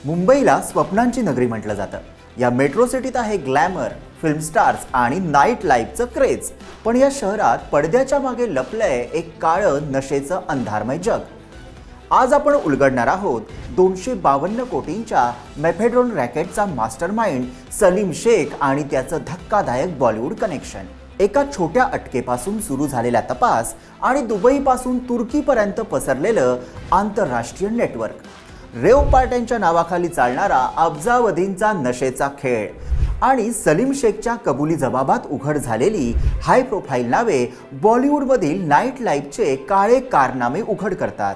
मुंबईला स्वप्नांची नगरी म्हटलं जातं। या मेट्रो सिटीत आहे ग्लॅमर, फिल्म स्टार्स आणि नाईट लाईफचं क्रेज। पण या शहरात पडद्याच्या मागे लपलंय एक काळं नशेचं अंधारमय जग। आज आपण उलगडणार आहोत 252 कोटींच्या मेफेड्रोन रॅकेटचा मास्टरमाइंड सलीम शेख आणि त्याचं धक्कादायक बॉलिवूड कनेक्शन। एका छोट्या अटकेपासून सुरू झालेला तपास आणि दुबईपासून तुर्कीपर्यंत पसरलेलं आंतरराष्ट्रीय नेटवर्क, रेव पार्ट्यांच्या नावाखाली चालणारा अब्जावधींचा नशेचा खेळ आणि सलीम शेखच्या कबुली जबाबात उघड झालेली हाय प्रोफाईल नावे बॉलिवूडमधील नाईट लाईफचे काळे कारनामे उघड करतात।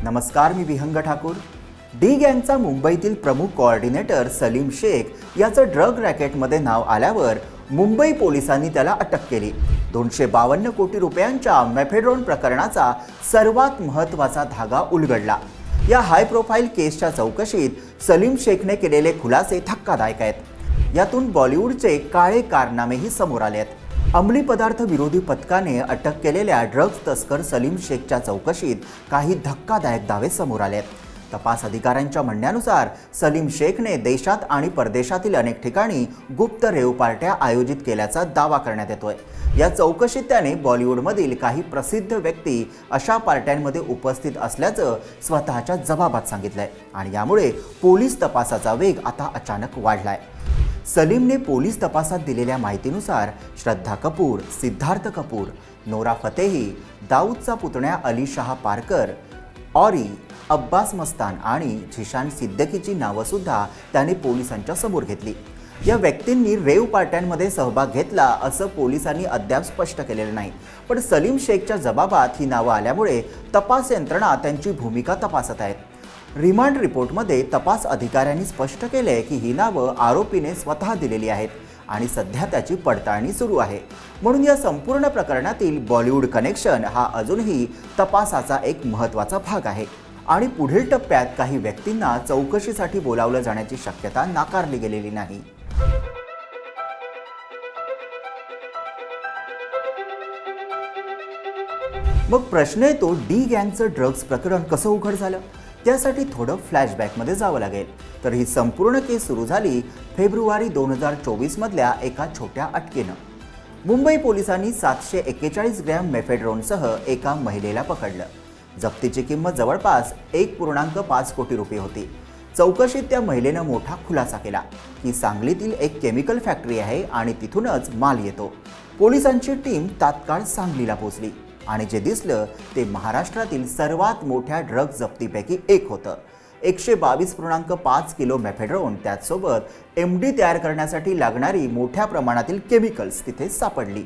नमस्कार, मी विहंग ठाकूर। डी गँगचा मुंबईतील प्रमुख कोऑर्डिनेटर सलीम शेख याचं ड्रग रॅकेटमध्ये नाव आल्यावर मुंबई पोलिसांनी त्याला अटक केली। 252 कोटी रुपयांच्या मेफेड्रोन प्रकरणाचा सर्वात महत्त्वाचा धागा उलगडला। या हाय प्रोफाईल केसच्या चौकशीत सलीम शेखने केलेले खुलासे धक्कादायक आहेत। यातून बॉलिवूडचे काळे कारनामेही समोर आले आहेत। अंमली पदार्थ विरोधी पथकाने अटक केलेल्या ड्रग्ज तस्कर सलीम शेखच्या चौकशीत काही धक्कादायक दावे समोर आले आहेत। तपास अधिकाऱ्यांच्या म्हणण्यानुसार सलीम शेखने देशात आणि परदेशातील अनेक ठिकाणी गुप्त रेव पार्ट्या आयोजित केल्याचा दावा करण्यात येतोय। या चौकशीत त्याने बॉलिवूडमधील काही प्रसिद्ध व्यक्ती अशा पार्ट्यांमध्ये उपस्थित असल्याचं स्वतःच्या जबाबात सांगितलंय आणि यामुळे पोलीस तपासाचा वेग आता अचानक वाढलाय। सलीमने पोलीस तपासात दिलेल्या माहितीनुसार श्रद्धा कपूर, सिद्धार्थ कपूर, नोरा फतेही, दाऊदचा पुतण्या अली शाह पारकर, ऑरी, अब्बास मस्तान आणि झिशान सिद्दीकीची नावंसुद्धा त्याने पोलिसांच्या समोर घेतली। या व्यक्तींनी रेव पार्ट्यांमध्ये सहभाग घेतला असं पोलिसांनी अद्याप स्पष्ट केलेलं नाही, पण सलीम शेखच्या जबाबात ही नावं आल्यामुळे तपास यंत्रणा त्यांची भूमिका तपासत आहेत। रिमांड रिपोर्टमध्ये तपास अधिकाऱ्यांनी स्पष्ट केले की ही नावं आरोपीने स्वतः दिलेली आहेत आणि सध्या त्याची पडताळणी सुरू आहे। म्हणून या संपूर्ण प्रकरणातील बॉलिवूड कनेक्शन हा अजूनही तपासाचा एक महत्त्वाचा भाग आहे आणि पुढील टप्प्यात काही व्यक्तींना चौकशीसाठी बोलावलं जाण्याची शक्यता नाकारली गेलेली नाही। मग प्रश्न येतो, डी गँगचं ड्रग्ज प्रकरण कसं उघड झालं? त्यासाठी थोडं फ्लॅशबॅकमध्ये जावं लागेल। तर ही संपूर्ण केस सुरू झाली फेब्रुवारी 2024 मधल्या एका छोट्या अटकेनं। मुंबई पोलिसांनी 741 ग्रॅम मेफेड्रोनसह एका महिलेला पकडलं। जप्तीची किंमत जवळपास 1.5 कोटी रुपये होती। चौकशीत त्या महिलेनं मोठा खुलासा केला की सांगलीतील एक केमिकल फॅक्टरी आहे आणि तिथूनच माल येतो। पोलिसांची टीम तात्काळ सांगलीला पोहोचली आणि जे दिसलं ते महाराष्ट्रातील सर्वात मोठ्या ड्रग जप्तीपैकी एक होतं। 122.5 किलो मेफेड्रोन, त्याचसोबत MD तयार करण्यासाठी लागणारी मोठ्या प्रमाणातील केमिकल्स तिथे सापडली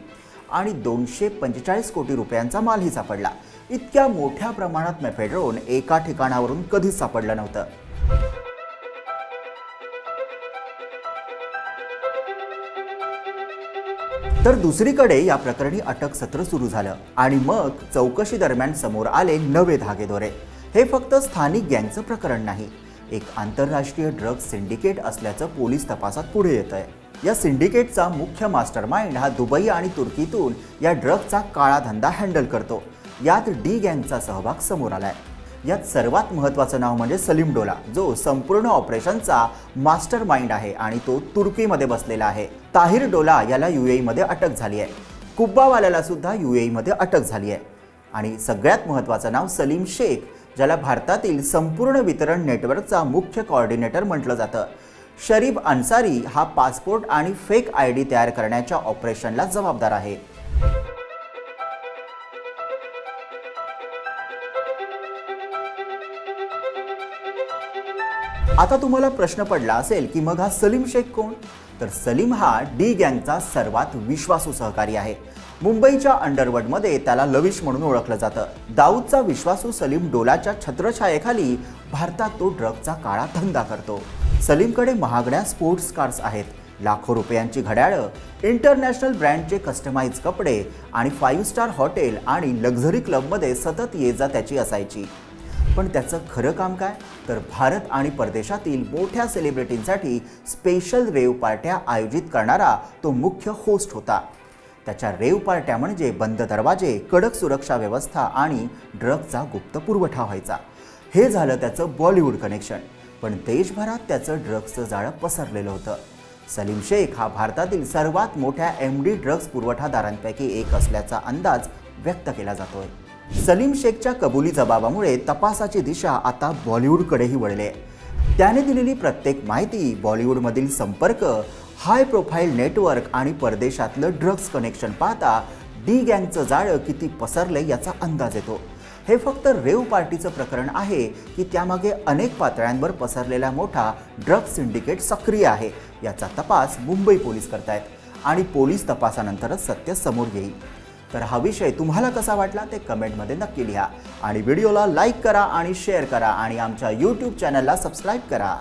आणि 245 कोटी रुपयांचा मालही सापडला। इतक्या मोठ्या प्रमाणात मेफेड्रोन एका ठिकाणावरून कधीच सापडलं नव्हतं। तर दुसरीकडे या प्रकरणी अटक सत्र सुरू झालं आणि मग चौकशी दरम्यान समोर आले नवे धागेदोरे। हे फक्त स्थानिक गँगचं प्रकरण नाही, एक आंतरराष्ट्रीय ड्रग सिंडिकेट असल्याचं पोलीस तपासात पुढे येतंय। या सिंडिकेटचा मुख्य मास्टरमाइंड हा दुबई आणि तुर्कीतून या ड्रगचा काळा धंदा हँडल करतो। यात डी गँगचा सहभाग समोर आलाय। यात सर्वात महत्त्वाचं नाव म्हणजे सलीम डोला, जो संपूर्ण ऑपरेशनचा मास्टरमाइंड आहे आणि तो तुर्कीमध्ये बसलेला आहे। ताहिर डोला याला UAE मध्ये अटक झाली आहे। कुब्बावाल्याला सुद्धा UAE मध्ये अटक झाली आहे आणि सगळ्यात महत्त्वाचं नाव सलीम शेख, ज्याला भारतातील संपूर्ण वितरण नेटवर्कचा मुख्य कोऑर्डिनेटर म्हटलं जातं। शरीफ अन्सारी हा पासपोर्ट आणि फेक ID तयार करण्याच्या ऑपरेशनला जबाबदार आहे। आता तुम्हाला प्रश्न पडला असेल की मग हा सलीम शेख कोण? तर सलीम हा डी गँगचा सर्वात विश्वासू सहकारी आहे। मुंबईच्या अंडरवर्ल्डमध्ये त्याला लविश म्हणून ओळखलं जातं। दाऊदचा विश्वासू सलीम डोलाच्या छत्रछायेखाली भारतात तो ड्रगचा काळा धंदा करतो। सलीमकडे महागड्या स्पोर्ट्स कार्स आहेत, लाखो रुपयांची घड्याळं, इंटरनॅशनल ब्रँडचे कस्टमाइज कपडे आणि 5 स्टार हॉटेल आणि लक्झरी क्लबमध्ये सतत ये जा त्याची असायची. पण त्याचं खरं काम काय? तर भारत आणि परदेशातील मोठ्या सेलिब्रिटींसाठी स्पेशल रेव पार्ट्या आयोजित करणारा तो मुख्य होस्ट होता. त्याच्या रेव पार्ट्या म्हणजे बंद दरवाजे, कडक सुरक्षा व्यवस्था आणि ड्रगचा गुप्त पुरवठा व्हायचा. हे झालं त्याचं बॉलिवूड कनेक्शन. पण देशभरात त्याचं ड्रग्सचं जाळं पसरलेलं होतं. सलीम शेख हा भारतातील सर्वात मोठ्या MD ड्रग्स पुरवठादारांपैकी एक असल्याचा अंदाज व्यक्त केला जातोय. सलीम शेखच्या कबुली जबाबामुळे तपासाची दिशा आता बॉलिवूडकडेही वळली आहे. त्याने दिलेली प्रत्येक माहिती, बॉलिवूडमधील संपर्क, हाय प्रोफाईल नेटवर्क आणि परदेशातलं ड्रग्स कनेक्शन पाहता डी गँगचं जाळं किती पसरलंय याचा अंदाज येतो. हे फक्त रेव पार्टीचं प्रकरण आहे की त्यामागे अनेक पातळ्यांवर पसरलेला मोठा ड्रग्स सिंडिकेट सक्रिय आहे याचा तपास मुंबई पोलीस करतायत आणि पोलीस तपासानंतरच सत्य समोर येईल. तर हा विषय तुम्हाला कसा वाटला ते कमेंटमध्ये नक्की लिहा आणि व्हिडिओला लाईक करा आणि शेअर करा आणि आमच्या YouTube चॅनलला सबस्क्राईब करा.